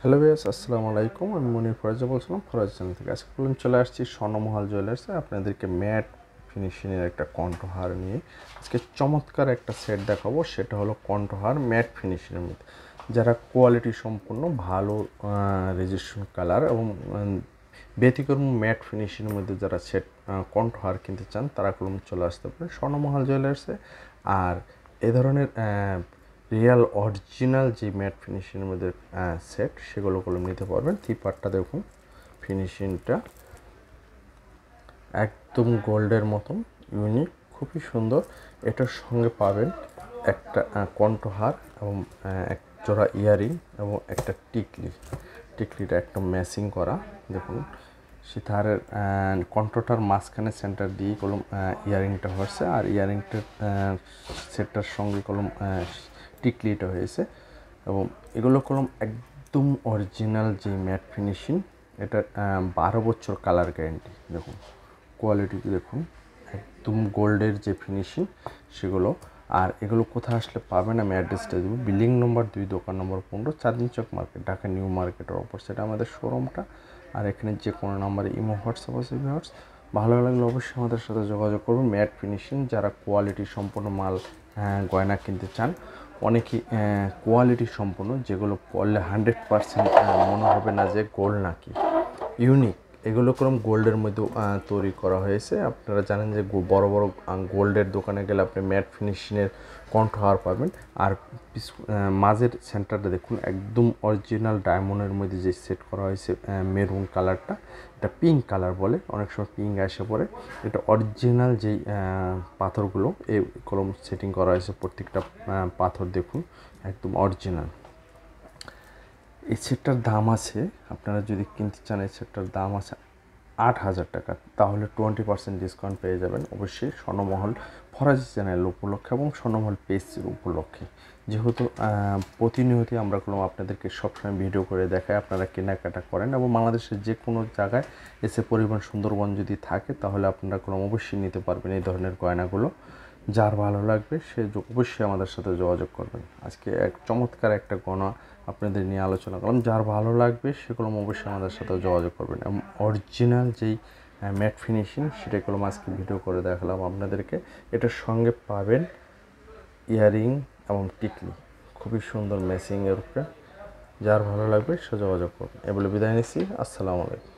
Hello viewers, আসসালামু আলাইকুম। আমি মনির ফরাজ বলছিলাম ফরাজ চ্যানেল থেকে। আজকে চলে আসছি স্বর্ণমহল জুয়েলার্সে আপনাদেরকে ম্যাট ফিনিশিংয়ের একটা কণ্ঠহার নিয়ে আজকে চমৎকার একটা সেট দেখাবো। সেটা হলো কণ্ঠহার ম্যাট ফিনিশিংয়ের মধ্যে। যারা কোয়ালিটি সম্পূর্ণ ভালো রেজিস্ট্রেশন কালার এবং ব্যতিক্রম ম্যাট ফিনিশিংয়ের মধ্যে যারা সেট কণ্ঠহার কিনতে চান তারা কলম চলে আসতে পারেন স্বর্ণমহল জুয়েলার্সে। আর এ ধরনের রিয়াল অরিজিনাল যে ম্যাট ফিনিশিংয়ের মধ্যে সেট সেগুলো কলম নিতে পারবেন। থিপারটা দেখুন, ফিনিশিংটা একদম গোল্ডের মতন ইউনিক, খুবই সুন্দর। এটার সঙ্গে পাবেন একটা কণ্ঠহার এবং এক জোড়া ইয়ারিং এবং একটা টিকলিটা একদম ম্যাচিং করা। দেখুন সীতাহারের কণ্ঠটার মাঝখানে সেন্টার দিয়ে কলম ইয়ারিংটা হয়েছে, আর ইয়ারিংটার সেটটার সঙ্গে কলম টিকলিটা হয়েছে। এবং এগুলো কলম একদম অরিজিনাল যে ম্যাট ফিনিশিং, এটা 12 বছর কালার গ্যারেন্টি। দেখুন কোয়ালিটি দেখুন, একদম গোল্ডের যে ফিনিশিং সেগুলো। আর এগুলো কোথায় আসলে পাবেন আমি অ্যাড্রেসটা দেবো। বিল্ডিং নম্বর 2, দোকান নম্বর 15, চাঁদনি চক মার্কেট, ঢাকা নিউ মার্কেটের অপর সাইডে আমাদের শোরুমটা। আর এখানে যে কোনো নাম্বারে ইমো, হোয়াটসঅ্যাপ আছে ভিউয়ার্স। ভালো লাগলে অবশ্যই আমাদের সাথে যোগাযোগ করুন। ম্যাট ফিনিশিং যারা কোয়ালিটি সম্পন্ন মাল গয়না কিনতে চান, অনেকই কোয়ালিটি সম্পন্ন যেগুলো পরলে 100% মনে হবে না যে গোল্ড নাকি ইউনিক, এগুলো ক্রম গোল্ডের মধ্যে তৈরি করা হয়েছে। আপনারা জানেন যে বড় বড় গোল্ডের দোকানে গেলে আপনি ম্যাট ফিনিশিংয়ের কণ্ঠহার পাবেন। আর মাঝের সেন্টারটা দেখুন, একদম অরিজিনাল ডায়মন্ডের মধ্যে যে সেট করা হয়েছে মেরুন কালারটা, এটা পিঙ্ক কালার বলে, অনেক সময় পিঙ্ক আসে পড়ে। এটা অরিজিনাল যেই পাথরগুলো এই কলম সেটিং করা হয়েছে, প্রত্যেকটা পাথর দেখুন একদম অরিজিনাল। এই সেটটার দাম আছে, আপনারা যদি কিনতে চান এই সেটটার দাম আছে 8,000 টাকা। তাহলে 20% ডিসকাউন্ট পেয়ে যাবেন অবশ্যই স্বর্ণমহল ফরাজি চ্যানেল উপলক্ষে এবং স্বর্ণমহল পেজের উপলক্ষে। যেহেতু প্রতিনিয়তই আমরা কোনো আপনাদেরকে সবসময় ভিডিও করে দেখাই, আপনারা কেনাকাটা করেন এবং বাংলাদেশের যে কোনো জায়গায় এসে পরিবহন সুন্দরবন যদি থাকে তাহলে আপনারা কোনো অবশ্যই নিতে পারবেন এই ধরনের গয়নাগুলো। যার ভালো লাগবে সে অবশ্যই আমাদের সাথে যোগাযোগ করবেন। আজকে এক চমৎকার একটা গয়না আপনাদের নিয়ে আলোচনা করলাম। যার ভালো লাগবে সেগুলো অবশ্যই আমাদের সাথে যোগাযোগ করবেন। এবং অরিজিনাল যেই ম্যাট ফিনিশিং সেটাগুলো আজকে ভিডিও করে দেখালাম আপনাদেরকে। এটার সঙ্গে পাবেন ইয়ারিং এবং টিকলি, খুবই সুন্দর ম্যাচিংয়ের উপরে। যার ভালো লাগবে সে যোগাযোগ করবেন। এ বলে বিদায় নিচ্ছি। আসসালামু আলাইকুম।